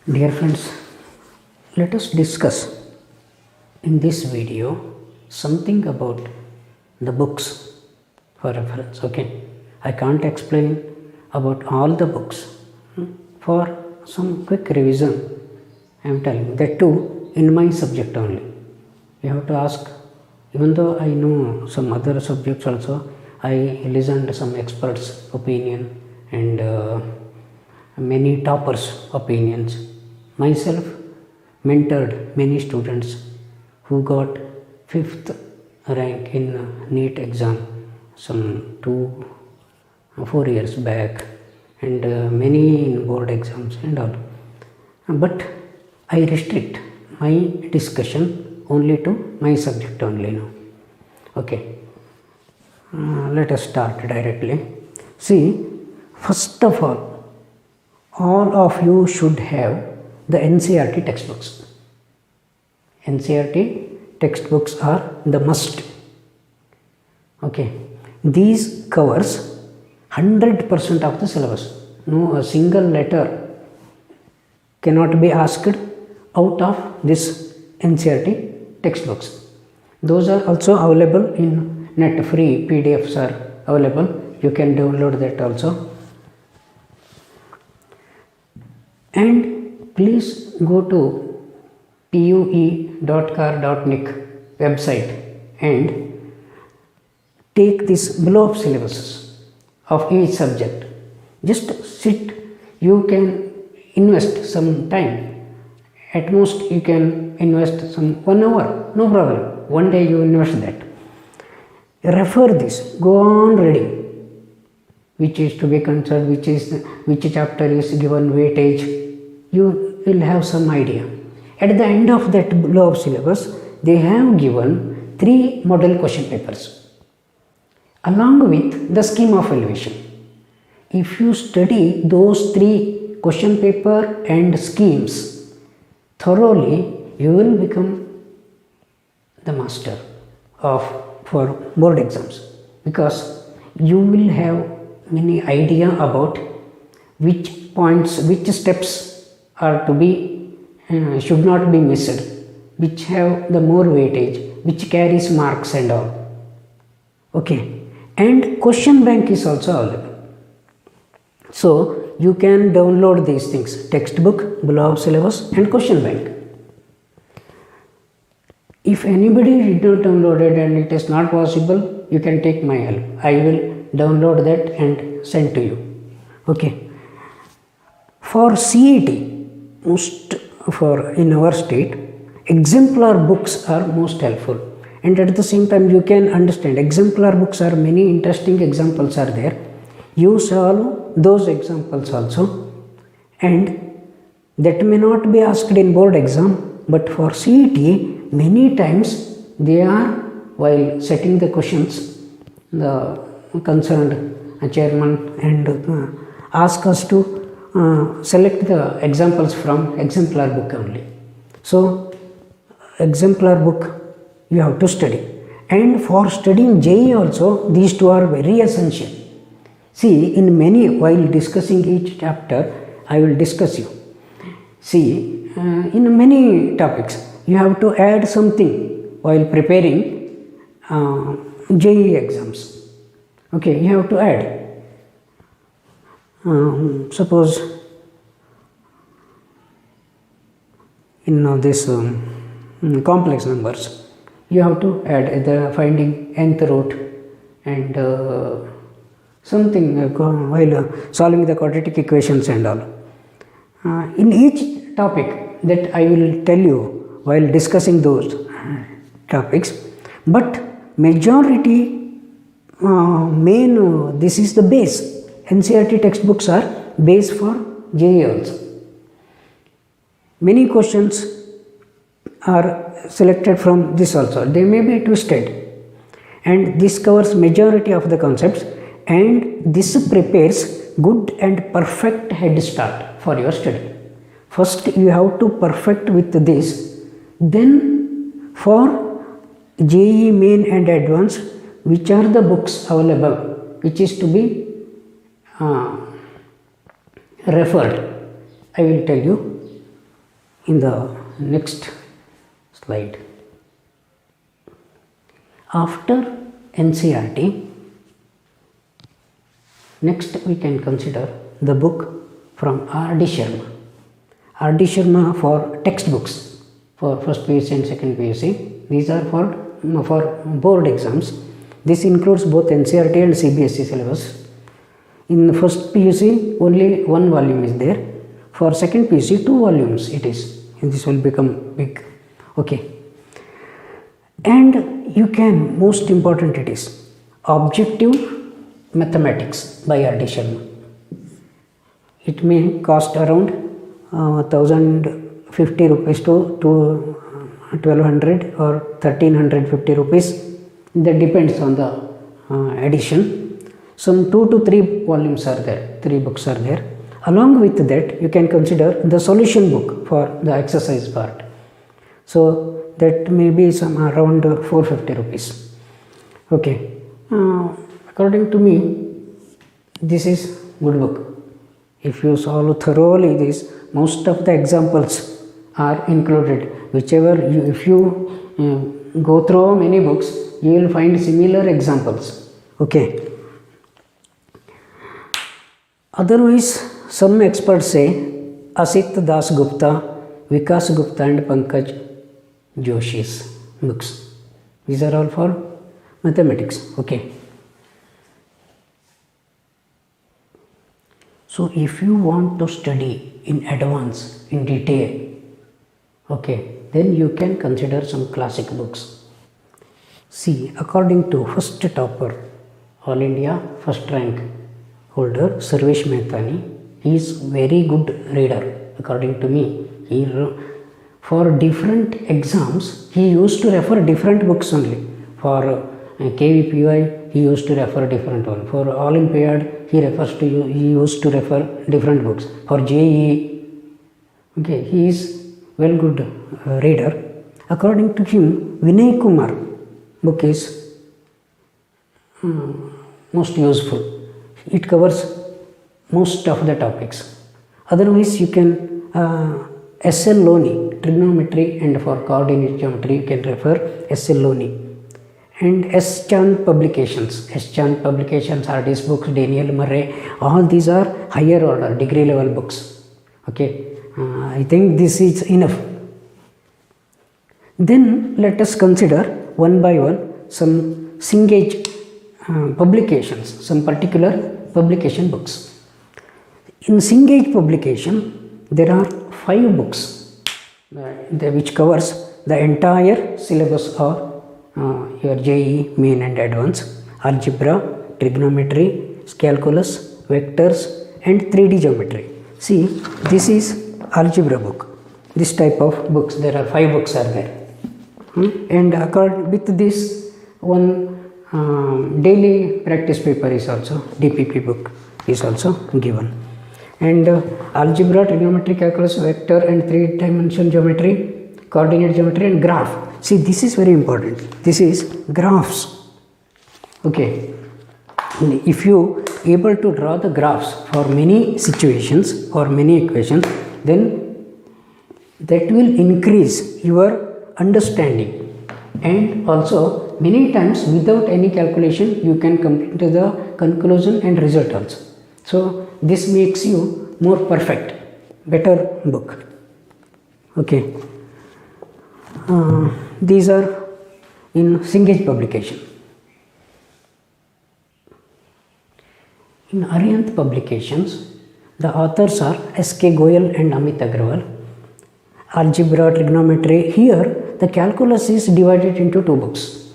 Dear friends, let us discuss in this video something about the books for reference. Okay, I can't explain about all the books. For some quick revision, I am telling that too in my subject only. You have to ask, even though I know some other subjects also, I listened to some experts' opinion and many toppers' opinions. Myself mentored many students who got 5th rank in NEET exam some 4 years back, and many in board exams and all. But I restrict my discussion only to my subject only now. Okay, let us start directly. See, first of all of you should have the NCERT textbooks. NCERT textbooks are the must. Okay, these covers 100% of the syllabus. No, a single letter cannot be asked out of this NCERT textbooks. Those are also available in net, free PDFs are available. You can download that also. And please go to pue.car.nic website and take this below of syllabuses of each subject. Just sit, you can invest some time. At most you can invest some 1 hour, no problem. One day you invest that. Refer this, go on reading. Which is to be considered, which chapter is given weightage. You will have some idea. At the end of that below of syllabus, they have given 3 model question papers along with the scheme of elevation. If you study those 3 question paper and schemes thoroughly, you will become the master for board exams, because you will have many idea about which points, which steps are to be should not be missed, which have the more weightage, which carries marks and all. Okay, and question bank is also available. So you can download these things: textbook, below of syllabus, and question bank. If anybody did not download it and it is not possible, you can take my help. I will download that and send to you. Okay. For CET, in our state, exemplar books are most helpful, and at the same time you can understand exemplar books are many interesting examples are there. You solve those examples also, and that may not be asked in board exam, but for CET many times they are, while setting the questions, the concerned chairman and ask us to select the examples from exemplar book only. So exemplar book you have to study, and for studying JEE also these two are very essential. See, in many, while discussing each chapter, I will discuss you. See, in many topics you have to add something while preparing JEE exams. Okay, you have to add. Suppose in this complex numbers, you have to add the finding nth root and something while solving the quadratic equations and all. In each topic that I will tell you while discussing those topics, but majority this is the base. NCERT textbooks are base for JEE also. Many questions are selected from this also. They may be twisted, and this covers majority of the concepts, and this prepares good and perfect head start for your study. First you have to perfect with this, then for JEE main and advanced, which are the books available, which is to be referred, I will tell you. in the next slide. After NCERT, next we can consider the book from R.D. Sharma. R.D. Sharma for textbooks for first PUC and second PUC. These are for board exams. This includes both NCERT and CBSE syllabus. In the first PUC, only one volume is there. For second PUC, 2 volumes it is. And this will become big. Okay. And you can, most important it is, Objective Mathematics by R.D. Sharma. It may cost around 1050 rupees to 1200 or 1350 rupees. That depends on the edition. Some 2 to 3 volumes are there, 3 books are there. Along with that, you can consider the solution book for the exercise part. So that may be some around 450 rupees. Okay. According to me, this is good book. If you solve thoroughly this, most of the examples are included. If you go through many books, you will find similar examples. Okay. Otherwise, some experts say Asit Das Gupta, Vikas Gupta and Pankaj Joshi's books. These are all for mathematics. Okay. So if you want to study in advance, in detail, okay, then you can consider some classic books. See, according to first topper, All India first rank holder, Sarvesh Mehta, he is very good reader. According to me, for different exams, he used to refer different books only. For KVPY, he used to refer different one. For Olympiad, he used to refer different books. For JEE, okay, he is well good reader. According to him, Vinay Kumar book is most useful. It covers most of the topics. Otherwise, you can S.L. Loney, trigonometry, and for coordinate geometry, you can refer S.L. Loney. And S. Chand publications. S. Chand publications are these books, Daniel Murray, all these are higher order, degree level books. Okay, I think this is enough. Then let us consider one by one some Cengage publications, some particular publication books. In Cengage publication, there are 5 books which covers the entire syllabus of your JEE main and advanced: algebra, trigonometry, calculus, vectors and 3D geometry. See, this is algebra book. This type of books, there are 5 books are there. And with this, one daily practice paper is also, DPP book is also given. And algebra, trigonometry, calculus, vector and 3-dimensional geometry, coordinate geometry and graph. See, this is very important. This is graphs. Okay. If you able to draw the graphs for many situations or many equations, then that will increase your understanding. And also, many times without any calculation, you can come to the conclusion and result also. So, this makes you more perfect, better book. Okay. These are in Cengage publication. In Arihant publications, the authors are S.K. Goyal and Amit Agrawal. Algebra, trigonometry. Here, the calculus is divided into 2 books: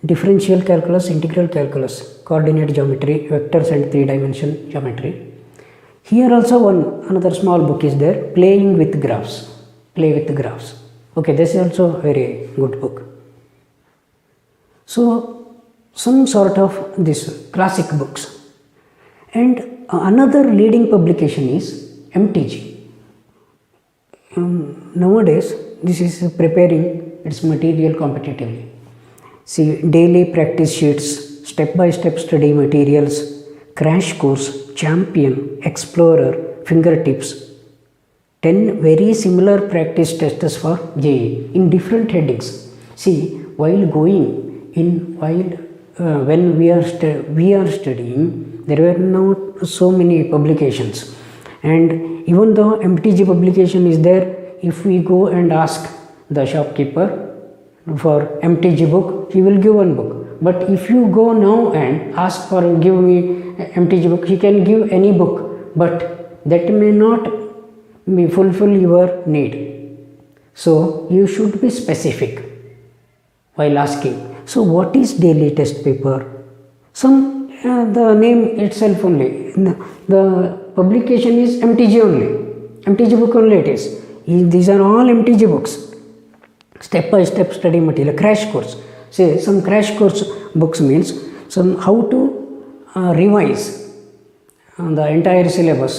differential calculus, integral calculus, coordinate geometry, vectors and 3-dimensional geometry. Here also another small book is there, playing with graphs. Play with graphs. Okay, this is also a very good book. So, some sort of this classic books. And another leading publication is MTG. Nowadays, this is preparing its material competitively. See, daily practice sheets, step-by-step study materials, crash course, champion, explorer, fingertips, 10 very similar practice tests for JEE in different headings. See, while when we are studying, there were not so many publications, and even though MTG publication is there, if we go and ask the shopkeeper for MTG book, he will give one book. But if you go now and ask for give me MTG book, he can give any book, but that may not be fulfill your need. So you should be specific while asking. So what is daily test paper? The name itself only. The publication is MTG only. MTG book only it is. These are all MTG books. Step by step study material, crash course. Say some crash course books means some how to revise the entire syllabus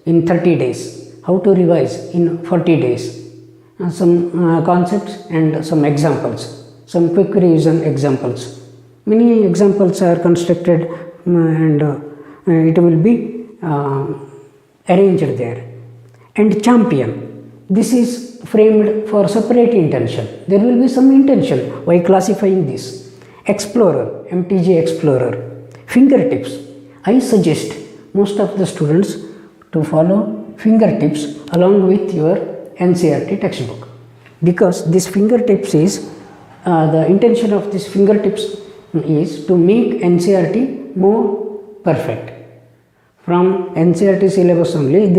in 30 days, how to revise in 40 days, some concepts and some examples, some quick revision examples. Many examples are constructed and it will be arranged there. And champion, this is framed for separate intention. There will be some intention while classifying this. Explorer, MTG Explorer. Fingertips, I suggest most of the students to follow fingertips along with your NCERT textbook, because this fingertips is the intention of this fingertips is to make NCERT more perfect. From NCERT syllabus only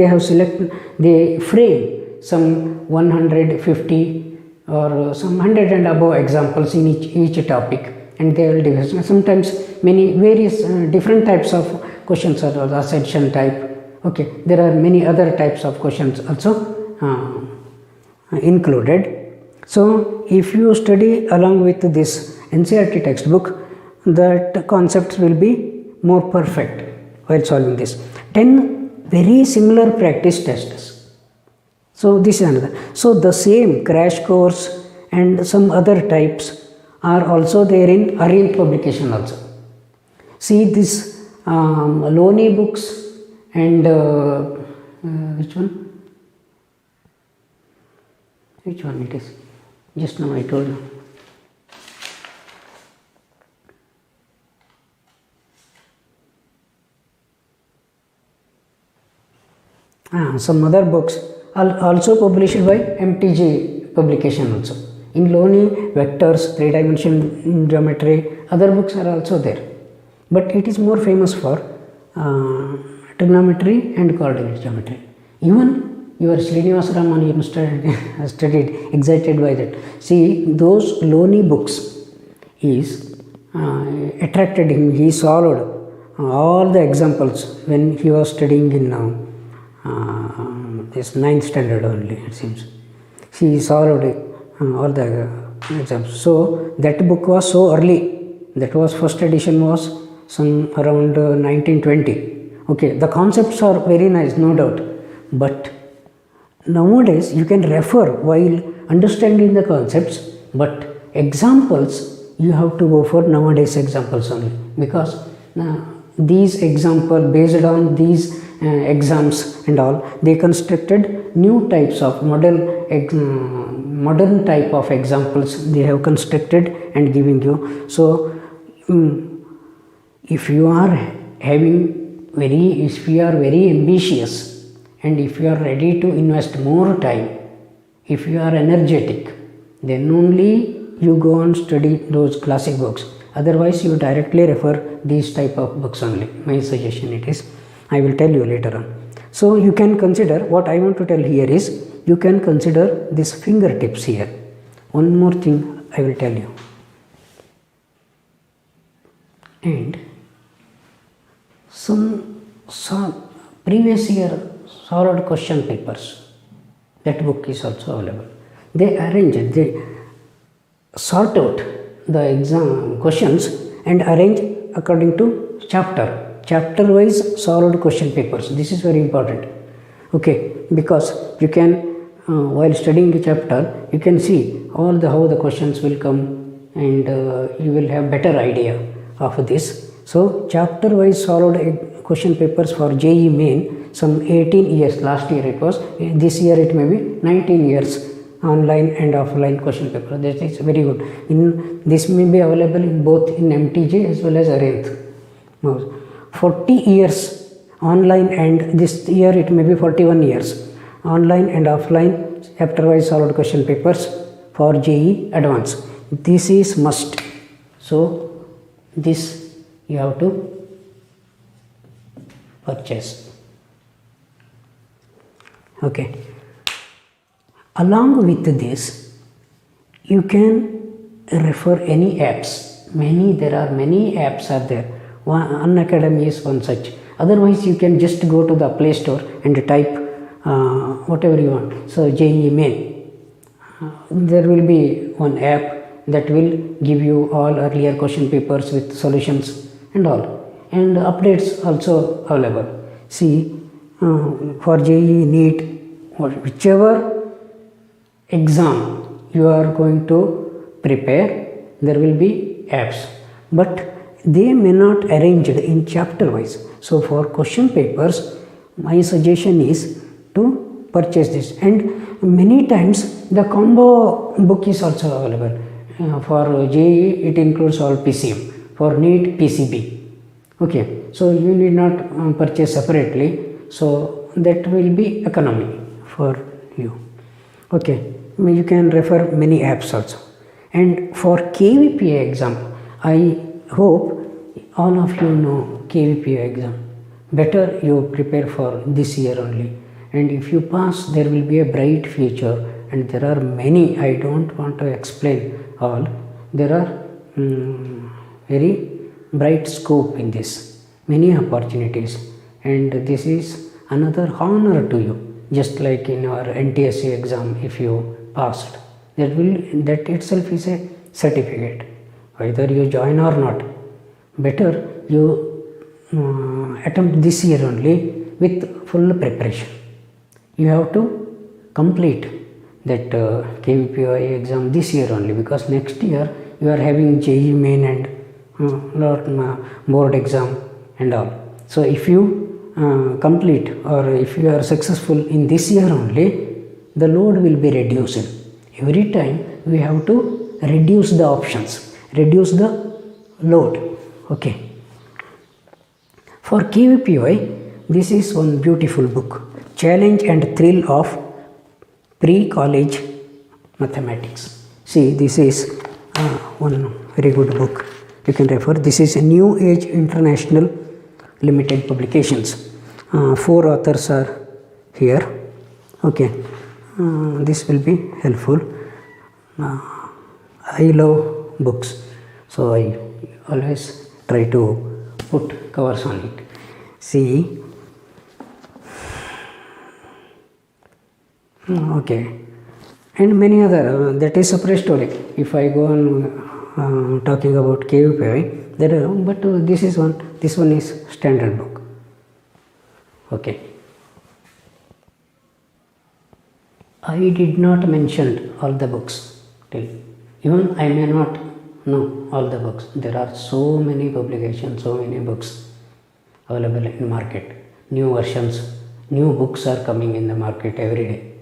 they frame some 150 or some 100 and above examples in each topic, and they will divide. Sometimes many various different types of questions are the ascension type. Okay, there are many other types of questions also included. So if you study along with this NCERT textbook, that concepts will be more perfect while solving this. 10 very similar practice tests. So this is another. So the same crash course and some other types are also there in Arihant publication also. See this Loney books and which one? Which one it is? Just now I told you. Some other books are also published by MTG publication also. In Loney, vectors, 3-dimensional geometry, other books are also there. But it is more famous for trigonometry and coordinate geometry. Even your Srinivasa Raman studied excited by that. See, those Loney books is attracted him. He solved all the examples when he was studying in this 9th standard only, it seems. He solved all the exams. So that book was so early. That was first edition was some around 1920. Okay, the concepts are very nice, no doubt. But nowadays you can refer while understanding the concepts, but examples you have to go for nowadays examples only, because these examples based on these exams and all, they constructed new types of modern type of examples they have constructed and giving you. So if you are very ambitious and if you are ready to invest more time, if you are energetic, then only you go and study those classic books. Otherwise you directly refer these type of books only. My suggestion it is, I will tell you later on. So you can consider, what I want to tell here is, you can consider this fingertips here. One more thing I will tell you. And some previous year solved question papers, that book is also available. They sort out the exam questions and arrange according to chapter wise solved question papers. This is very important. Okay, because you can while studying the chapter you can see how the questions will come, and you will have better idea of this. So chapter wise solved question papers for JEE main some 18 years, last year it was, this year it may be 19 years online and offline question paper. That is very good. In this may be available in both in MTJ as well as Arenth. 40 years online, and this year it may be 41 years online and offline chapter-wise solved question papers for JEE Advanced. This is must. So this you have to purchase. Okay. Along with this, you can refer any apps. There are many apps are there. Unacademy is one such. Otherwise, you can just go to the Play Store and type whatever you want. So JEE Main. There will be one app that will give you all earlier question papers with solutions and all, and updates also available. See, for JEE NEET, whichever exam you are going to prepare, there will be apps, but they may not arrange it in chapter wise. So for question papers, my suggestion is to purchase this, and many times the combo book is also available. For JEE it includes all PCM, for NEET PCB. Okay, so you need not purchase separately, so that will be economy for you. Okay, you can refer many apps also. And for KVPA exam, I hope all of you know KVPA exam. Better you prepare for this year only, and if you pass, there will be a bright future. And there are many, I don't want to explain all, there are very bright scope in this, many opportunities, and this is another honor to you. Just like in our NTSC exam, if you passed, that itself is a certificate, whether you join or not. Better you attempt this year only with full preparation. You have to complete that KVPA exam this year only, because next year you are having JEE Main and board exam and all. So if you complete, or if you are successful in this year only, the load will be reduced. Every time we have to reduce the options, reduce the load. Okay. For KVPY, this is one beautiful book, Challenge and Thrill of Pre-College Mathematics. See, this is one very good book. You can refer. This is a New Age International Limited Publications. 4 authors are here. Okay, this will be helpful. I love books, so I always try to put covers on it. See, okay, and many other, that is separate story. If I go on talking about KVPY, there are, but this one is standard book. Okay, I did not mention all the books till, even I may not know all the books. There are so many publications, so many books available in market. New versions, new books are coming in the market every day.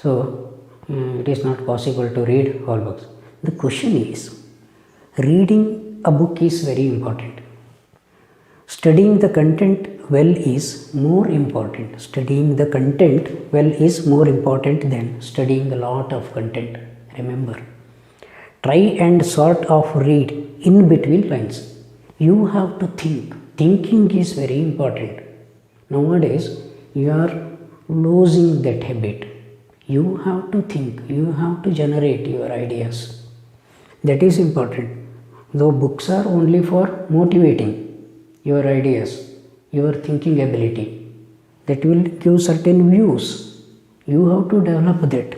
So it is not possible to read all books. The question is, reading a book is very important. Studying the content well is more important. Studying the content well is more important than studying a lot of content. Remember, try and sort of read in between lines. You have to think. Thinking is very important. Nowadays, you are losing that habit. You have to think. You have to generate your ideas. That is important. Though books are only for motivating your ideas, your thinking ability, that will give certain views. You have to develop that.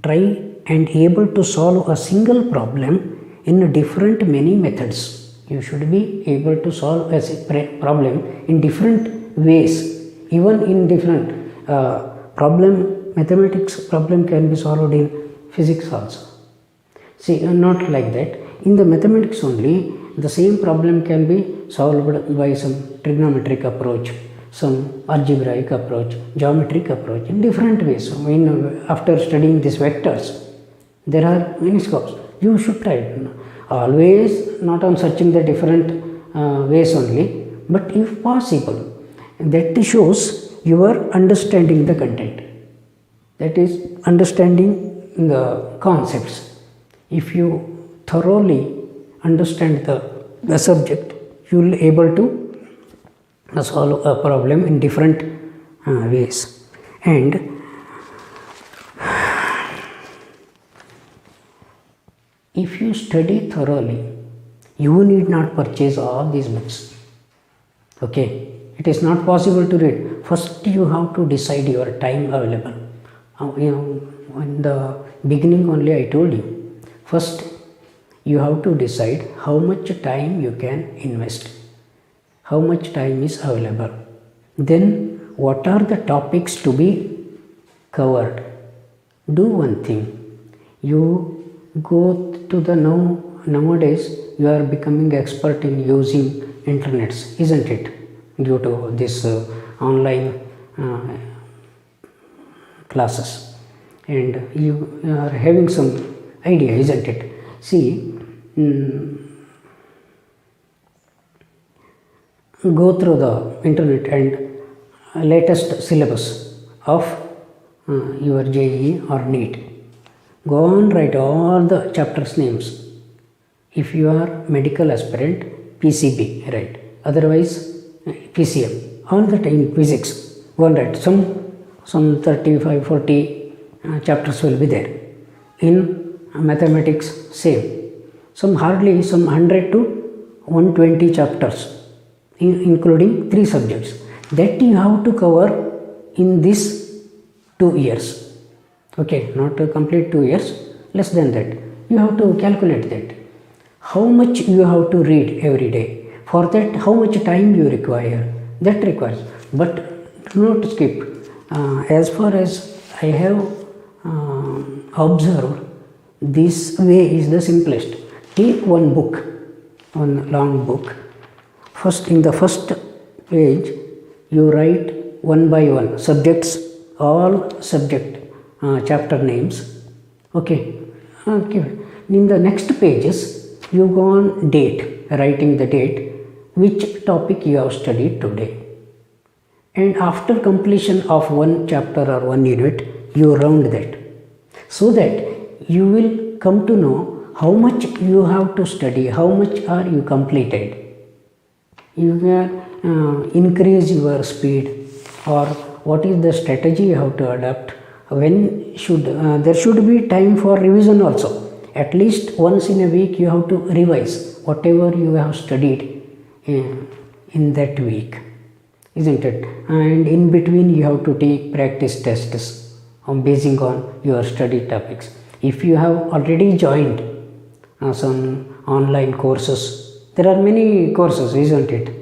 Try and able to solve a single problem in different many methods. You should be able to solve a problem in different ways, even in different mathematics problem can be solved in physics also. See, not like that. In the mathematics only, the same problem can be solved by some trigonometric approach, some algebraic approach, geometric approach in different ways. After studying these vectors, there are many scopes. You should try it. Always not on searching the different ways only, but if possible, that shows your understanding the content. That is understanding the concepts. If you thoroughly understand the subject, you will be able to solve a problem in different ways. And if you study thoroughly, you need not purchase all these books. Okay, it is not possible to read. First, you have to decide your time available. In the beginning only I told you. First, you have to decide how much time you can invest, how much time is available. Then, what are the topics to be covered? Do one thing. You go to the nowadays you are becoming expert in using internets, isn't it? Due to this online classes, and you are having some idea, isn't it? See, go through the internet and latest syllabus of your JEE or NEET. Go on, write all the chapters names. If you are medical aspirant, PCB, right? Otherwise, PCM. All the time physics. Go on, write some 35, 40 chapters will be there. In mathematics, same. Some 100 to 120 chapters, including 3 subjects. That you have to cover in this 2 years. Okay, not to complete 2 years, less than that. You have to calculate that. How much you have to read every day. For that, how much time you require. That requires. But do not skip. As far as I have observed, this way is the simplest. Take one book, one long book. First, in the first page, you write one by one subjects, all subject chapter names. Okay. In the next pages, you go on date, writing the date, which topic you have studied today. And after completion of one chapter or one unit, you round that, so that you will come to know how much you have to study, how much are you completed. You can increase your speed, or what is the strategy you have to adapt. When should there should be time for revision also. At least once in a week you have to revise whatever you have studied in that week, isn't it? And in between you have to take practice tests basing on your study topics. If you have already joined some online courses, there are many courses, isn't it?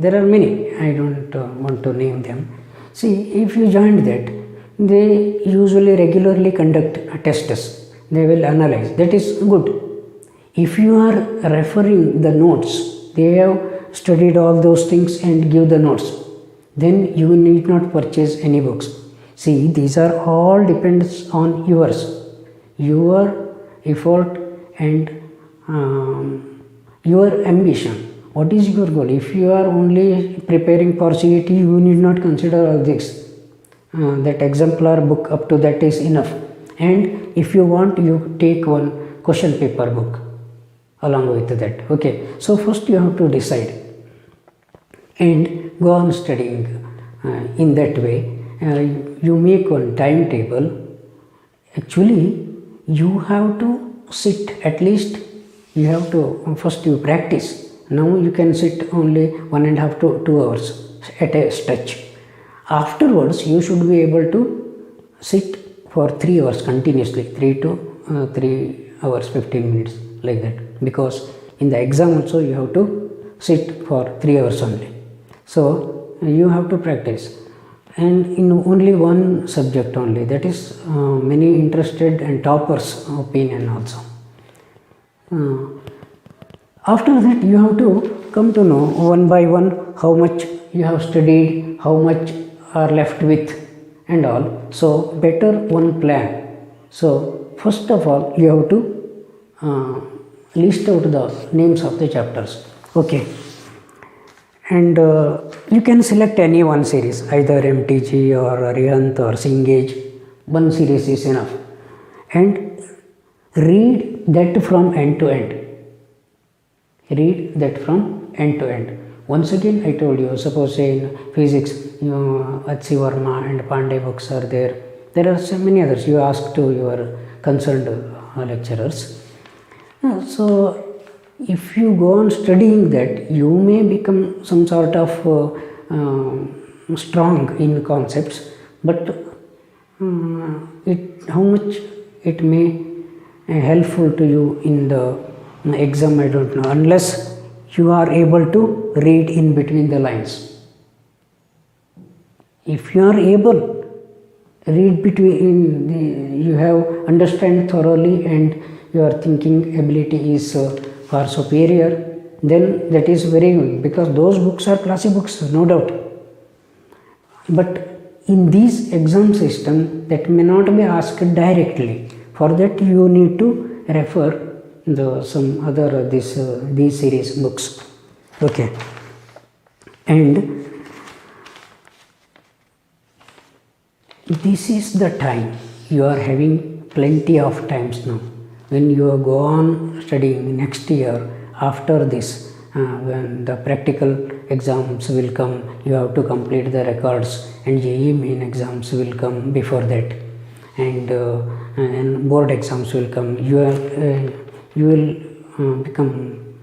There are many, I don't want to name them. See, if you joined that, they usually regularly conduct tests. They will analyze. That is good. If you are referring the notes, they have studied all those things and give the notes, then you need not purchase any books. See, these are all depends on yours, your effort and your ambition. What is your goal? If you are only preparing for CET, you need not consider all this. That exemplar book up to that is enough. And if you want, you take one question paper book along with that. Okay, so first you have to decide and go on studying in that way. You make one timetable. Actually, you have to sit at least, you have to first you practice. Now you can sit only 1.5 to 2 hours at a stretch. Afterwards, you should be able to sit for 3 hours continuously, 3 hours 15 minutes, like that. Because in the exam also you have to sit for 3 hours only. So you have to practice, and in only one subject only. That is many interested and toppers' opinion also. After that, you have to come to know one by one how much you have studied, how much are left with and all. So better one plan. So first of all you have to list out the names of the chapters. Okay, and you can select any one series, either MTG or Arihant or Cengage. One series is enough, and read that from end to end. Read that from end to end. Once again I told you, suppose in physics, H.C. Verma and Pandey books are there. There are so many others. You ask to your concerned lecturers. So if you go on studying that, you may become some sort of strong in concepts, but how much it may helpful to you in the exam, I don't know, unless you are able to read in between the lines. If you are able read between, you have understand thoroughly and your thinking ability is far superior, then that is very good, because those books are classic books, no doubt. But in this exam system, that may not be asked directly. For that you need to refer some other these series books. Okay, and this is the time. You are having plenty of times now. When you go on studying next year, after this, when the practical exams will come, you have to complete the records, and JEE main exams will come before that, and board exams will come. You will become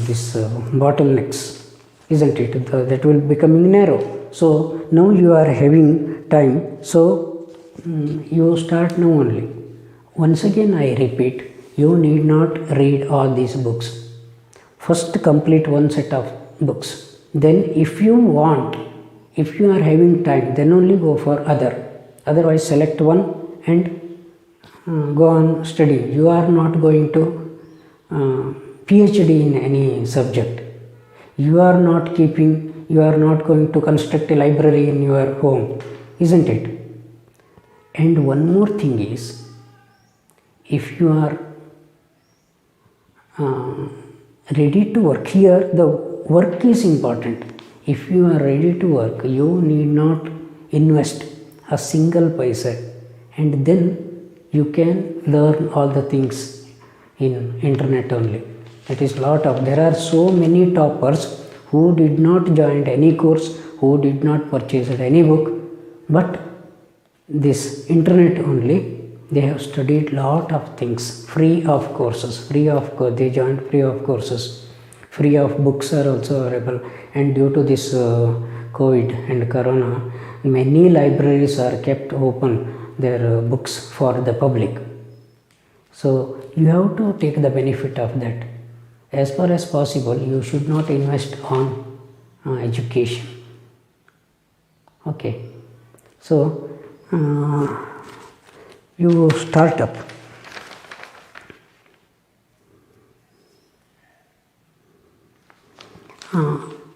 this bottlenecks, isn't it? That will becoming narrow. So now you are having time. So you start now only. Once again I repeat, you need not read all these books. First complete one set of books. Then if you want, if you are having time, then only go for other. Otherwise select one and go on studying. You are not going to PhD in any subject. You are not going to construct a library in your home, isn't it? And one more thing is, if you are ready to work, here the work is important. If you are ready to work, you need not invest a single paisa, and then you can learn all the things in internet only. That is there are so many toppers who did not join any course, who did not purchase any book, but this internet only, they have studied lot of things free of courses, they joined free of courses, free of books are also available. And due to this COVID and Corona, many libraries are kept open their books for the public. So you have to take the benefit of that. As far as possible, you should not invest on education. Okay, so you start up.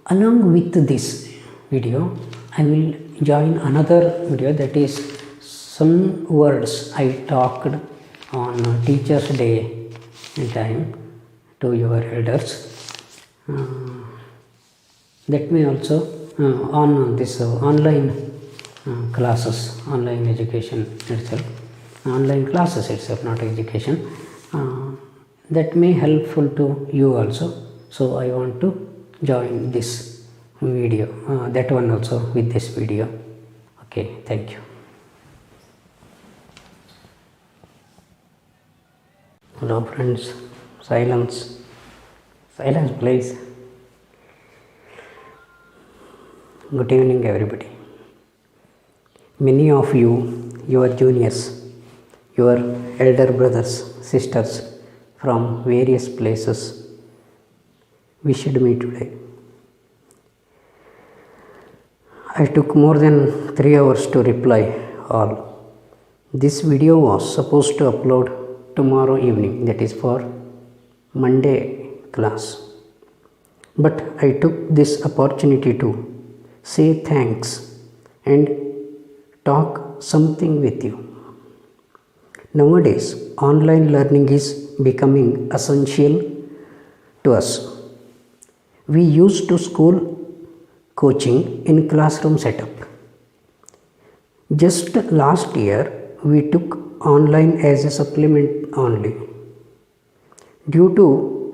Along with this video, I will join another video, that is some words I talked on Teachers' Day time to your elders. That may also on this online classes, online education itself, online classes itself, not education, that may helpful to you also. So I want to join this video, that one also with this video. Okay, thank you. Hello friends, silence please. Good evening everybody. Many of you, your juniors, your elder brothers, sisters from various places wished me today. I took more than 3 hours to reply all. This video was supposed to upload tomorrow evening, that is for Monday class. But I took this opportunity to say thanks, and talk something with you. Nowadays, online learning is becoming essential to us. We used to school coaching in classroom setup. Just last year, we took online as a supplement only. Due to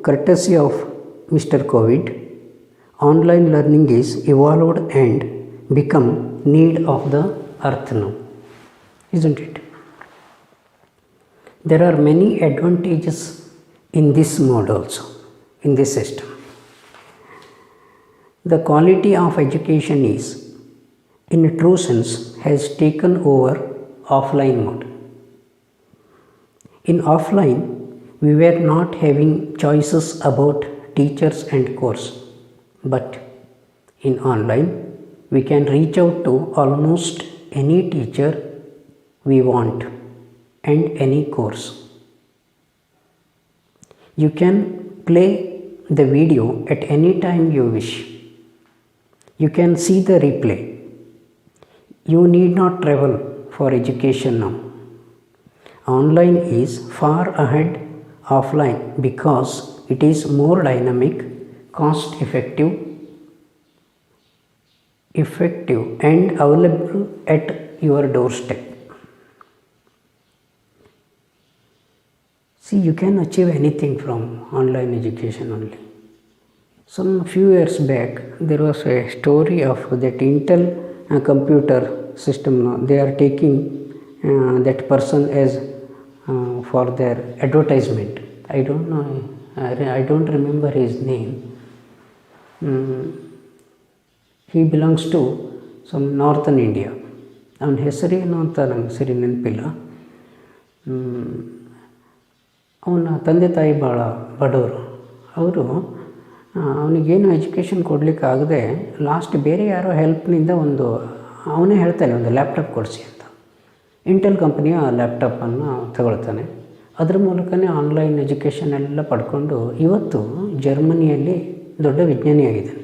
courtesy of Mr. COVID, online learning is evolved and become need of the earth now, isn't it? There are many advantages in this mode also, in this system. The quality of education is, in a true sense, has taken over offline mode. In offline, we were not having choices about teachers and course, but in online, we can reach out to almost any teacher we want and any course. You can play the video at any time you wish. You can see the replay. You need not travel for education now. Online is far ahead offline because it is more dynamic, cost effective and available at your doorstep. See, you can achieve anything from online education only. Some few years back, there was a story of that Intel computer system. They are taking that person as for their advertisement. I don't know, I don't remember his name. He belongs to some northern India. ಅವನ ಹೆಸರೇನು ಅಂತ ನಂಗೆ ಸರಿ ನೆನಪಿಲ್ಲ. ಅವನ ತಂದೆ ತಾಯಿ ಭಾಳ ಬಡವರು. ಅವರು ಅವನಿಗೇನು ಎಜುಕೇಷನ್ ಕೊಡಲಿಕ್ಕಾಗದೆ ಲಾಸ್ಟ್ ಬೇರೆ ಯಾರೋ ಹೆಲ್ಪ್ನಿಂದ ಅವನೇ ಹೇಳ್ತಾನೆ ಒಂದು ಲ್ಯಾಪ್ಟಾಪ್ ಕೊಡಿಸಿ ಅಂತ. ಇಂಟೆಲ್ ಕಂಪ್ನಿಯ ಲ್ಯಾಪ್ಟಾಪನ್ನು ತಗೊಳ್ತಾನೆ. ಅದ್ರ ಮೂಲಕನೇ ಆನ್ಲೈನ್ ಎಜುಕೇಷನ್ ಎಲ್ಲ ಪಡ್ಕೊಂಡು ಇವತ್ತು ಜರ್ಮನಿಯಲ್ಲಿ ದೊಡ್ಡ ವಿಜ್ಞಾನಿಯಾಗಿದ್ದಾನೆ.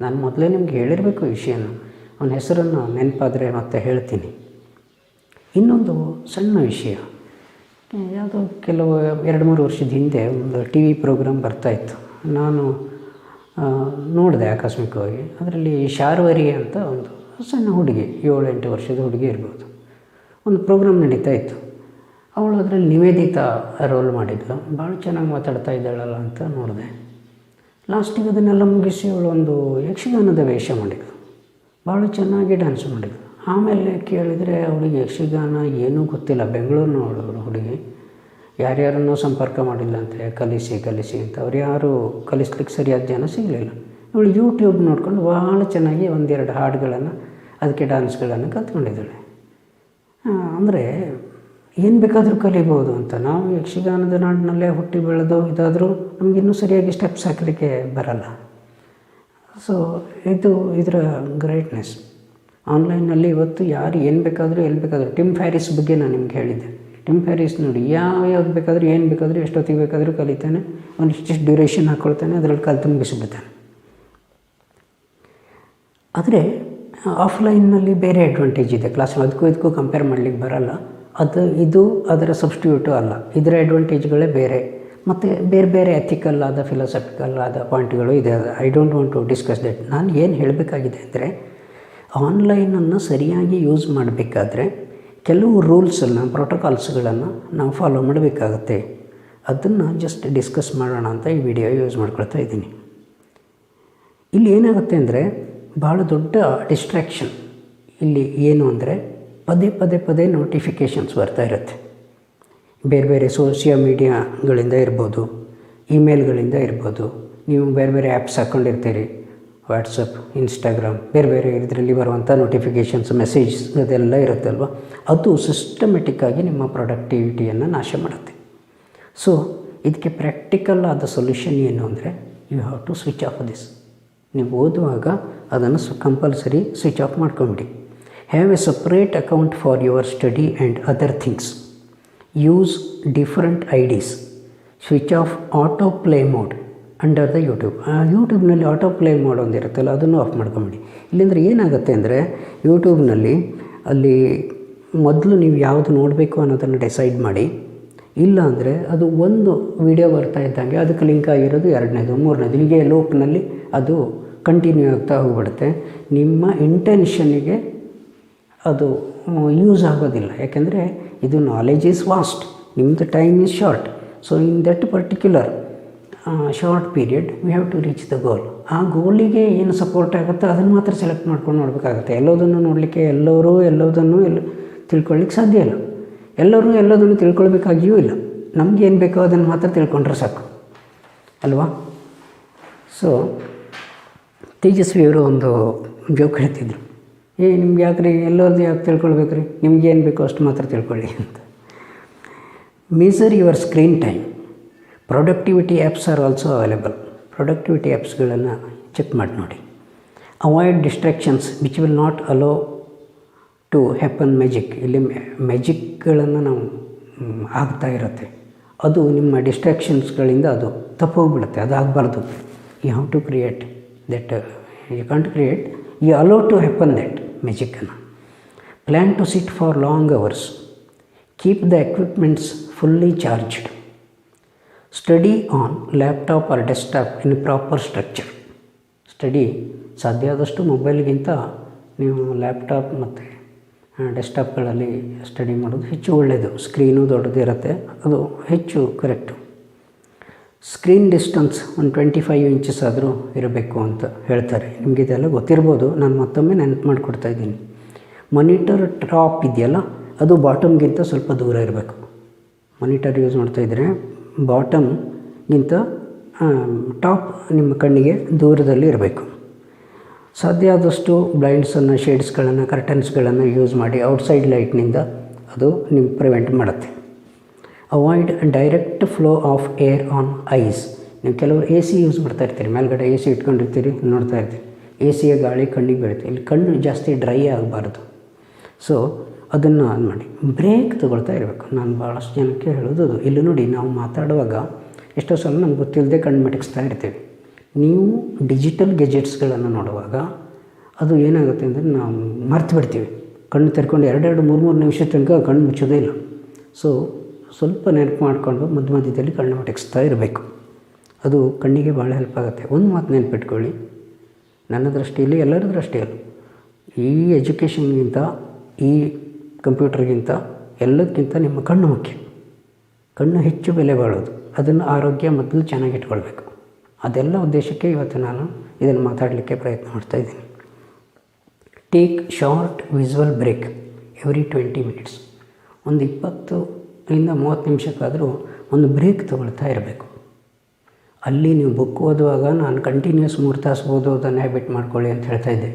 ನಾನು ಮೊದಲೇ ನಿಮ್ಗೆ ಹೇಳಿರಬೇಕು ವಿಷಯನ, ಅವನ ಹೆಸರನ್ನು ನೆನಪಾದರೆ ಮತ್ತೆ ಹೇಳ್ತೀನಿ. ಇನ್ನೊಂದು ಸಣ್ಣ ವಿಷಯ, ಯಾವುದೋ ಕೆಲವು 2-3 ವರ್ಷದ ಹಿಂದೆ ಒಂದು ಟಿ ವಿ ಪ್ರೋಗ್ರಾಮ್ ಬರ್ತಾಯಿತ್ತು. ನಾನು ನೋಡಿದೆ ಆಕಸ್ಮಿಕವಾಗಿ. ಅದರಲ್ಲಿ ಶಾರ್ವರಿ ಅಂತ ಒಂದು ಸಣ್ಣ ಹುಡುಗಿ, 7-8 ವರ್ಷದ ಹುಡುಗಿ ಇರ್ಬೋದು, ಒಂದು ಪ್ರೋಗ್ರಾಮ್ ನಡೀತಾ ಇತ್ತು. ಅವಳು ಅದರಲ್ಲಿ ನಿವೇದಿತಾ ರೋಲ್ ಮಾಡಿದ್ಲು. ಭಾಳ ಚೆನ್ನಾಗಿ ಮಾತಾಡ್ತಾ ಇದ್ದಾಳಲ್ಲ ಅಂತ ನೋಡಿದೆ. ಲಾಸ್ಟಿಗೆ ಅದನ್ನೆಲ್ಲ ಮುಗಿಸಿ ಅವಳು ಒಂದು ಯಕ್ಷಗಾನದ ವೇಷ ಮಾಡಿದ್ಳು. ಭಾಳ ಚೆನ್ನಾಗಿ ಡ್ಯಾನ್ಸ್ ಮಾಡಿದ್ಳು. ಆಮೇಲೆ ಕೇಳಿದರೆ ಅವಳಿಗೆ ಯಕ್ಷಗಾನ ಏನೂ ಗೊತ್ತಿಲ್ಲ, ಬೆಂಗಳೂರಿನವಳು ಹುಡುಗಿ, ಯಾರ್ಯಾರನ್ನೂ ಸಂಪರ್ಕ ಮಾಡಿಲ್ಲಂತೆ, ಕಲಿಸಿ ಅಂತ. ಅವ್ರು ಯಾರೂ ಕಲಿಸ್ಲಿಕ್ಕೆ ಸರಿಯಾದ ಜನ ಸಿಗಲಿಲ್ಲ. ಇವಳು ಯೂಟ್ಯೂಬ್ ನೋಡ್ಕೊಂಡು ಭಾಳ ಚೆನ್ನಾಗಿ 1-2 ಹಾಡುಗಳನ್ನು, ಅದಕ್ಕೆ ಡ್ಯಾನ್ಸ್ಗಳನ್ನು ಕಲ್ತ್ಕೊಂಡಿದ್ದಾಳೆ. ಅಂದರೆ ಏನು ಬೇಕಾದರೂ ಕಲಿಬೋದು ಅಂತ. ನಾವು ಯಕ್ಷಗಾನದ ನಾಡಿನಲ್ಲೇ ಹುಟ್ಟಿ ಬೆಳೆದು ಇದಾದರೂ ನಮಗಿನ್ನೂ ಸರಿಯಾಗಿ ಸ್ಟೆಪ್ಸ್ ಹಾಕಲಿಕ್ಕೆ ಬರಲ್ಲ. ಸೊ ಇದರ ಗ್ರೇಟ್ನೆಸ್. ಆನ್ಲೈನಲ್ಲಿ ಇವತ್ತು ಯಾರು ಏನು ಬೇಕಾದರೂ ಎಲ್ಲಿ ಬೇಕಾದರೂ, ಟಿಮ್ ಫ್ಯಾರಿಸ್ ಬಗ್ಗೆ ನಾನು ನಿಮ್ಗೆ ಹೇಳಿದ್ದೆ. ಟಿಮ್ ಫ್ಯಾರಿಸ್ ನೋಡಿ, ಯಾವ್ದು ಬೇಕಾದರೂ ಏನು ಬೇಕಾದರೂ ಎಷ್ಟೊತ್ತಿಗೆ ಬೇಕಾದರೂ ಕಲಿತಾನೆ. ಒಂದಿಷ್ಟು ಡ್ಯೂರೇಷನ್ ಹಾಕ್ಕೊಳ್ತಾನೆ, ಅದರಲ್ಲಿ ಕಲಿತು ಮುಗಿಸ್ಬಿಡ್ತಾನೆ. ಆದರೆ ಆಫ್ಲೈನ್ನಲ್ಲಿ ಬೇರೆ ಅಡ್ವಾಂಟೇಜ್ ಇದೆ. ಕ್ಲಾಸ್ ಅದಕ್ಕೂ ಇದಕ್ಕೂ ಕಂಪೇರ್ ಮಾಡಲಿಕ್ಕೆ ಬರಲ್ಲ. ಇದು ಅದರ ಸಬ್ಸ್ಟಿಟ್ಯೂಟು ಅಲ್ಲ. ಇದರ ಅಡ್ವಾಂಟೇಜ್ಗಳೇ ಬೇರೆ. ಮತ್ತು ಬೇರೆ ಬೇರೆ ಎಥಿಕಲ್ ಆದ, ಫಿಲಾಸಫಿಕಲ್ ಆದ ಪಾಯಿಂಟ್ಗಳು ಇದೆ. I don't want to discuss that. ನಾನು ಏನು ಹೇಳಬೇಕಾಗಿದೆ ಅಂದರೆ, ಆನ್ಲೈನನ್ನು ಸರಿಯಾಗಿ ಯೂಸ್ ಮಾಡಬೇಕಾದ್ರೆ ಕೆಲವು ರೂಲ್ಸನ್ನು, ಪ್ರೋಟೋಕಾಲ್ಸ್ಗಳನ್ನು ನಾವು ಫಾಲೋ ಮಾಡಬೇಕಾಗತ್ತೆ. ಅದನ್ನು ಜಸ್ಟ್ ಡಿಸ್ಕಸ್ ಮಾಡೋಣ ಅಂತ ಈ ವಿಡಿಯೋ ಯೂಸ್ ಮಾಡ್ಕೊಳ್ತಾ ಇದ್ದೀನಿ. ಇಲ್ಲಿ ಏನಾಗುತ್ತೆ ಅಂದರೆ, ಭಾಳ ದೊಡ್ಡ ಡಿಸ್ಟ್ರ್ಯಾಕ್ಷನ್ ಇಲ್ಲಿ ಏನು ಅಂದರೆ, ಪದೇ ನೋಟಿಫಿಕೇಷನ್ಸ್ ಬರ್ತಾ ಇರುತ್ತೆ. ಬೇರೆ ಬೇರೆ ಸೋಷಿಯಲ್ ಮೀಡಿಯಾಗಳಿಂದ ಇರ್ಬೋದು, ಇಮೇಲ್ಗಳಿಂದ ಇರ್ಬೋದು. ನೀವು ಬೇರೆ ಬೇರೆ ಆ್ಯಪ್ಸ್ ಹಾಕ್ಕೊಂಡಿರ್ತೀರಿ, ವಾಟ್ಸಪ್, ಇನ್ಸ್ಟಾಗ್ರಾಮ್, ಬೇರೆ ಬೇರೆ ಇದರಲ್ಲಿ ಬರುವಂಥ ನೋಟಿಫಿಕೇಷನ್ಸ್, ಮೆಸೇಜಸ್ ಅದೆಲ್ಲ ಇರುತ್ತಲ್ವ. ಅದು ಸಿಸ್ಟಮೆಟಿಕ್ಕಾಗಿ ನಿಮ್ಮ ಪ್ರೊಡಕ್ಟಿವಿಟಿಯನ್ನು ನಾಶ ಮಾಡುತ್ತೆ. ಸೊ ಇದಕ್ಕೆ ಪ್ರಾಕ್ಟಿಕಲ್ ಆದ ಸೊಲ್ಯೂಷನ್ ಏನು ಅಂದರೆ, you have to switch off this. ನೀವು ಓದುವಾಗ ಅದನ್ನು ಕಂಪಲ್ಸರಿ ಸ್ವಿಚ್ ಆಫ್ ಮಾಡ್ಕೊಂಬಿಡಿ. Have a separate account for your study and other things. Use different IDs. Switch off auto play mode. Under the YouTube. ಆ ಯೂಟ್ಯೂಬ್ನಲ್ಲಿ auto play ಮಾಡೋದಿರುತ್ತಲ್ಲ ಅದನ್ನು of ಮಾಡ್ಕೊಂಬಿಡಿ. ಇಲ್ಲಾಂದರೆ ಏನಾಗುತ್ತೆ ಅಂದರೆ ಯೂಟ್ಯೂಬ್ನಲ್ಲಿ ಅಲ್ಲಿ ಮೊದಲು ನೀವು ಯಾವುದು ನೋಡಬೇಕು ಅನ್ನೋದನ್ನು ಡಿಸೈಡ್ ಮಾಡಿ. ಇಲ್ಲ ಅಂದರೆ ಅದು ಒಂದು ವಿಡಿಯೋ ಬರ್ತಾ ಇದ್ದಂಗೆ ಅದಕ್ಕೆ ಲಿಂಕ್ ಆಗಿರೋದು ಎರಡನೇದು ಮೂರನೇದು ಹೀಗೆ ಲೂಪ್ನಲ್ಲಿ ಅದು ಕಂಟಿನ್ಯೂ ಆಗ್ತಾ ಹೋಗ್ಬಿಡುತ್ತೆ. ನಿಮ್ಮ ಇಂಟೆನ್ಷನ್ನಿಗೆ ಅದು ಯೂಸ್ ಆಗೋದಿಲ್ಲ. ಯಾಕೆಂದರೆ ಇದು ನಾಲೆಜ್ ಈಸ್ ವಾಸ್ಟ್, ನಿಮ್ಮದು time is short. So in that particular short period we have to reach the goal. ಆ ಗೋಲಿಗೆ ಏನು ಸಪೋರ್ಟ್ ಆಗುತ್ತೋ ಅದನ್ನು ಮಾತ್ರ ಸೆಲೆಕ್ಟ್ ಮಾಡ್ಕೊಂಡು ನೋಡಬೇಕಾಗುತ್ತೆ. ಎಲ್ಲೋದನ್ನು ನೋಡಲಿಕ್ಕೆ ಎಲ್ಲೋದನ್ನು ತಿಳ್ಕೊಳ್ಳಿಕ್ಕೆ ಸಾಧ್ಯ ಇಲ್ಲ. ಎಲ್ಲರೂ ಎಲ್ಲದನ್ನು ತಿಳ್ಕೊಳ್ಬೇಕಾಗಿಯೂ ಇಲ್ಲ. ನಮಗೇನು ಬೇಕೋ ಅದನ್ನು ಮಾತ್ರ ತಿಳ್ಕೊಂಡ್ರೆ ಸಾಕು ಅಲ್ವಾ. ಸೊ ತೇಜಸ್ವಿಯವರು ಒಂದು ಜೋಕ್ ಹೇಳ್ತಿದ್ರು, ನಿಮ್ಗೆ ಯಾಕ್ರಿ ಎಲ್ಲರದ್ದು ಯಾಕೆ ತಿಳ್ಕೊಳ್ಬೇಕ್ರಿ, ನಿಮ್ಗೇನು ಬೇಕೋ ಅಷ್ಟು ಮಾತ್ರ ತಿಳ್ಕೊಳ್ಳಿ ಅಂತ. Measure your screen time. Productivity apps are also available. Productivity ಆ್ಯಪ್ಸ್ಗಳನ್ನು ಚೆಕ್ ಮಾಡಿ ನೋಡಿ. Avoid distractions which will not allow to happen magic. ಇಲ್ಲಿ ಮ್ಯಾಜಿಕ್ಗಳನ್ನು ನಾವು ಆಗ್ತಾ ಇರುತ್ತೆ, ಅದು ನಿಮ್ಮ ಡಿಸ್ಟ್ರಾಕ್ಷನ್ಸ್ಗಳಿಂದ ಅದು ತಪ್ಪೋಗ್ಬಿಡುತ್ತೆ, ಅದು ಆಗಬಾರ್ದು. You have to create that, you can't create, you allow to happen that ಮ್ಯಾಜಿಕ್ಕನ್ನು. Plan to sit for long hours. Keep the equipments fully charged. Study on laptop or desktop in proper structure. Study ಸಾಧ್ಯ ಆದಷ್ಟು ಮೊಬೈಲ್ಗಿಂತ ನೀವು laptop ಮತ್ತು ಡೆಸ್ಕ್ಟಾಪ್ಗಳಲ್ಲಿ study ಮಾಡೋದು ಹೆಚ್ಚು ಒಳ್ಳೆಯದು. Screen ದೊಡ್ಡದಿರುತ್ತೆ, ಅದು ಹೆಚ್ಚು ಕರೆಕ್ಟು. ಸ್ಕ್ರೀನ್ ಡಿಸ್ಟೆನ್ಸ್ ಒಂದು 25 ಇಂಚಸ್ ಆದರೂ ಇರಬೇಕು ಅಂತ ಹೇಳ್ತಾರೆ. ನಿಮಗೆ ಇದೆಲ್ಲ ಗೊತ್ತಿರ್ಬೋದು, ನಾನು ಮತ್ತೊಮ್ಮೆ ನೆನಪು ಮಾಡಿಕೊಡ್ತಾ ಇದ್ದೀನಿ. ಮಾನಿಟರ್ ಟಾಪ್ ಇದೆಯಲ್ಲ ಅದು ಬಾಟಮ್ಗಿಂತ ಸ್ವಲ್ಪ ದೂರ ಇರಬೇಕು. ಮಾನಿಟರ್ ಯೂಸ್ ಮಾಡ್ತಾಯಿದ್ರೆ ಬಾಟಮ್ಗಿಂತ ಟಾಪ್ ನಿಮ್ಮ ಕಣ್ಣಿಗೆ ದೂರದಲ್ಲಿ ಇರಬೇಕು. ಸಾಧ್ಯ ಆದಷ್ಟು ಬ್ಲೈಂಡ್ಸನ್ನು, ಶೇಡ್ಸ್ಗಳನ್ನು, ಕರ್ಟನ್ಸ್ಗಳನ್ನು ಯೂಸ್ ಮಾಡಿ. ಔಟ್ಸೈಡ್ ಲೈಟ್ನಿಂದ ಅದು ನಿಮ್ಗೆ ಪ್ರಿವೆಂಟ್ ಮಾಡುತ್ತೆ. Avoid direct flow of air on ice. ನೀವು ಕೆಲವರು ಎ ಸಿ ಯೂಸ್ ಮಾಡ್ತಾ ಇರ್ತೀರಿ, ಮೇಲ್ಗಡೆ ಎ ಸಿ ಇಟ್ಕೊಂಡಿರ್ತೀರಿ, ನೋಡ್ತಾ ಇರ್ತೀರಿ, ಎ ಸಿಯ ಗಾಳಿ ಕಣ್ಣಿಗೆ ಬೀಳುತ್ತೆ. ಇಲ್ಲಿ ಕಣ್ಣು ಜಾಸ್ತಿ ಡ್ರೈ ಆಗಬಾರ್ದು. ಸೊ ಅದನ್ನು ಮಾಡಿ ಬ್ರೇಕ್ ತೊಗೊಳ್ತಾ ಇರಬೇಕು. ನಾನು ಭಾಳಷ್ಟು ಜನಕ್ಕೆ ಹೇಳೋದು ಅದು. ಇಲ್ಲಿ ನೋಡಿ, ನಾವು ಮಾತಾಡುವಾಗ ಎಷ್ಟೋ ಸಲ ನಮ್ಗೆ ಗೊತ್ತಿಲ್ಲದೆ ಕಣ್ಣು ಮಿಟಕಿಸ್ತಾ ಇರ್ತೀವಿ. ನೀವು ಡಿಜಿಟಲ್ ಗೆಜೆಟ್ಸ್ಗಳನ್ನು ನೋಡುವಾಗ ಅದು ಏನಾಗುತ್ತೆ ಅಂದರೆ ನಾವು ಮರ್ತು ಬಿಡ್ತೀವಿ. ಕಣ್ಣು ತೆರ್ಕೊಂಡು 2-3 ನಿಮಿಷ ತನಕ ಕಣ್ಣು ಮುಚ್ಚೋದೇ ಇಲ್ಲ. ಸೊ ಸ್ವಲ್ಪ ನೆನಪು ಮಾಡಿಕೊಂಡು ಮಧ್ಯದಲ್ಲಿ ಕಣ್ಣು ಮಿಟಕಿಸ್ತಾ ಇರಬೇಕು. ಅದು ಕಣ್ಣಿಗೆ ಭಾಳ ಹೆಲ್ಪ್ ಆಗುತ್ತೆ. ಒಂದು ಮಾತು ನೆನಪಿಟ್ಕೊಳ್ಳಿ, ನನ್ನ ದೃಷ್ಟಿಯಲ್ಲಿ, ಎಲ್ಲರ ದೃಷ್ಟಿಯಲ್ಲೂ, ಈ ಎಜುಕೇಷನ್ಗಿಂತ, ಈ ಕಂಪ್ಯೂಟರ್ಗಿಂತ, ಎಲ್ಲದಕ್ಕಿಂತ ನಿಮ್ಮ ಕಣ್ಣು ಮುಖ್ಯ. ಕಣ್ಣು ಹೆಚ್ಚು ಬೆಲೆ ಬಾಳೋದು. ಅದನ್ನು ಆರೋಗ್ಯ ಮೊದಲು ಚೆನ್ನಾಗಿಟ್ಕೊಳ್ಬೇಕು. ಅದೆಲ್ಲ ಉದ್ದೇಶಕ್ಕೆ ಇವತ್ತು ನಾನು ಇದನ್ನು ಮಾತಾಡಲಿಕ್ಕೆ ಪ್ರಯತ್ನ ಮಾಡ್ತಾಯಿದ್ದೀನಿ. Take short visual break every 20 minutes. ಒಂದು 20-30 ನಿಮಿಷಕ್ಕಾದರೂ ಒಂದು ಬ್ರೇಕ್ ತೊಗೊಳ್ತಾ ಇರಬೇಕು. ಅಲ್ಲಿ ನೀವು ಬುಕ್ ಓದುವಾಗ ನಾನು ಕಂಟಿನ್ಯೂಸ್ 3 ತಾಸು ಓದೋದನ್ನು ಹ್ಯಾಬಿಟ್ ಮಾಡ್ಕೊಳ್ಳಿ ಅಂತ ಹೇಳ್ತಾಯಿದ್ದೆ.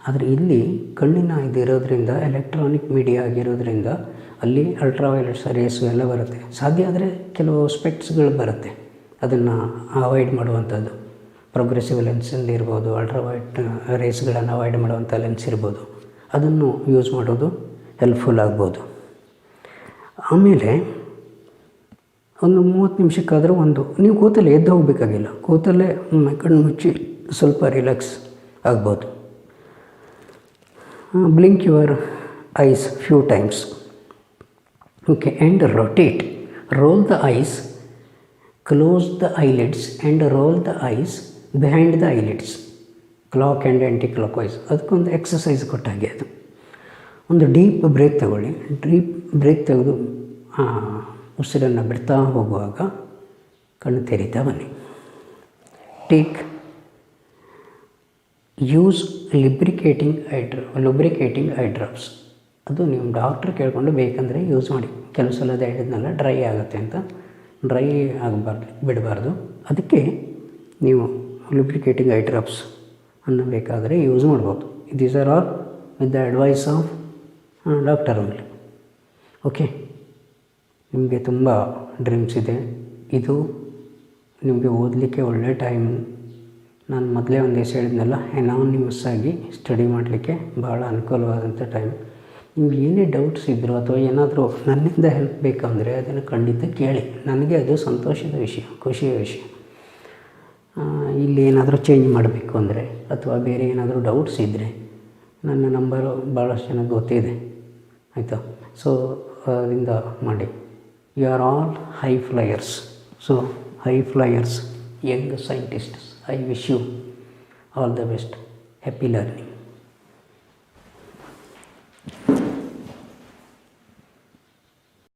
ಆದರೆ ಇಲ್ಲಿ ಕಣ್ಣಿನ ಇದಿರೋದ್ರಿಂದ, ಎಲೆಕ್ಟ್ರಾನಿಕ್ ಮೀಡಿಯಾ ಆಗಿರೋದ್ರಿಂದ ಅಲ್ಲಿ ಅಲ್ಟ್ರಾವೈಲೆಟ್ಸ್ ರೇಸು ಎಲ್ಲ ಬರುತ್ತೆ. ಸಾಧ್ಯ ಆದರೆ ಕೆಲವು ಸ್ಪೆಕ್ಟ್ಸ್ಗಳು ಬರುತ್ತೆ, ಅದನ್ನು ಅವಾಯ್ಡ್ ಮಾಡುವಂಥದ್ದು. ಪ್ರೋಗ್ರೆಸಿವ್ ಲೆನ್ಸಲ್ಲಿ ಇರ್ಬೋದು, ಅಲ್ಟ್ರಾವೈಲೆಟ್ ರೇಸ್ಗಳನ್ನು ಅವಾಯ್ಡ್ ಮಾಡುವಂಥ ಲೆನ್ಸ್ ಇರ್ಬೋದು, ಅದನ್ನು ಯೂಸ್ ಮಾಡೋದು ಹೆಲ್ಪ್ಫುಲ್ ಆಗ್ಬೋದು. ಆಮೇಲೆ ಒಂದು 30 ನಿಮಿಷಕ್ಕಾದರೂ ನೀವು ಕೂತಲ್ಲೇ ಎದ್ದು ಹೋಗಬೇಕಾಗಿಲ್ಲ, ಕೂತಲ್ಲೇ ಕಣ್ಣು ಮುಚ್ಚಿ ಸ್ವಲ್ಪ ರಿಲ್ಯಾಕ್ಸ್ ಆಗ್ಬೋದು. Blink your eyes few times. Okay, and rotate. Roll the eyes, close the eyelids and roll the eyes behind the eyelids, clock and anti clockwise. ಅದಕ್ಕೊಂದು ಎಕ್ಸಸೈಸ್ ಕೊಟ್ಟಾಗೆ ಅದು. ಒಂದು ಡೀಪ್ ಬ್ರೇಕ್ ತಗೊಳ್ಳಿ. ಡೀಪ್ ಬ್ರೇಕ್ ತೆಗೆದು ಉಸಿರನ್ನು ಬಿಡ್ತಾ ಹೋಗುವಾಗ ಕಣ್ಣು ತೆರೀತಾ ಬನ್ನಿ. Take use lubricating eye drops. ಅದು ನೀವು ಡಾಕ್ಟ್ರ್ ಕೇಳಿಕೊಂಡು ಬೇಕಂದರೆ ಯೂಸ್ ಮಾಡಿ. ಕೆಲವು ಸಲ ಅದು ಹೇಳಿದ್ನಲ್ಲ, ಡ್ರೈ ಆಗುತ್ತೆ ಅಂತ, ಡ್ರೈ ಬಿಡಬಾರ್ದು. ಅದಕ್ಕೆ ನೀವು ಲುಬ್ರಿಕೇಟಿಂಗ್ ಐ ಡ್ರಾಪ್ಸ್ ಅನ್ನು ಬೇಕಾದರೆ ಯೂಸ್ ಮಾಡ್ಬೋದು. These are all with the advice of doctor only. Okay, ನಿಮಗೆ ತುಂಬ ಡ್ರೀಮ್ಸ್ ಇದೆ. ಇದು ನಿಮಗೆ ಓದಲಿಕ್ಕೆ ಒಳ್ಳೆ ಟೈಮ್. ನಾನು ಮೊದಲೇ ಒಂದು ದಿವಸ ಹೇಳಿದ್ನಲ್ಲ, ಅನಾನಿಮಸ್ ಆಗಿ ಸ್ಟಡಿ ಮಾಡಲಿಕ್ಕೆ ಭಾಳ ಅನುಕೂಲವಾದಂಥ ಟೈಮ್. ನಿಮ್ಗೆ ಏನೇ ಡೌಟ್ಸ್ ಇದ್ದರೂ ಅಥವಾ ಏನಾದರೂ ನನ್ನಿಂದ ಹೆಲ್ಪ್ ಬೇಕಂದರೆ ಅದನ್ನು ಖಂಡಿತ ಕೇಳಿ. ನನಗೆ ಅದು ಸಂತೋಷದ ವಿಷಯ, ಖುಷಿಯ ವಿಷಯ. ಇಲ್ಲಿ ಏನಾದರೂ ಚೇಂಜ್ ಮಾಡಬೇಕು ಅಂದರೆ ಅಥವಾ ಬೇರೆ ಏನಾದರೂ ಡೌಟ್ಸ್ ಇದ್ದರೆ ನನ್ನ ನಂಬರು ಭಾಳಷ್ಟು ಜನಕ್ಕೆ ಗೊತ್ತಿದೆ, ಆಯಿತಾ. ಸೊ ಅದರಿಂದ ಮಾಡಿ. You are all high flyers. So high flyers, young scientists, I wish you all the best. Happy learning.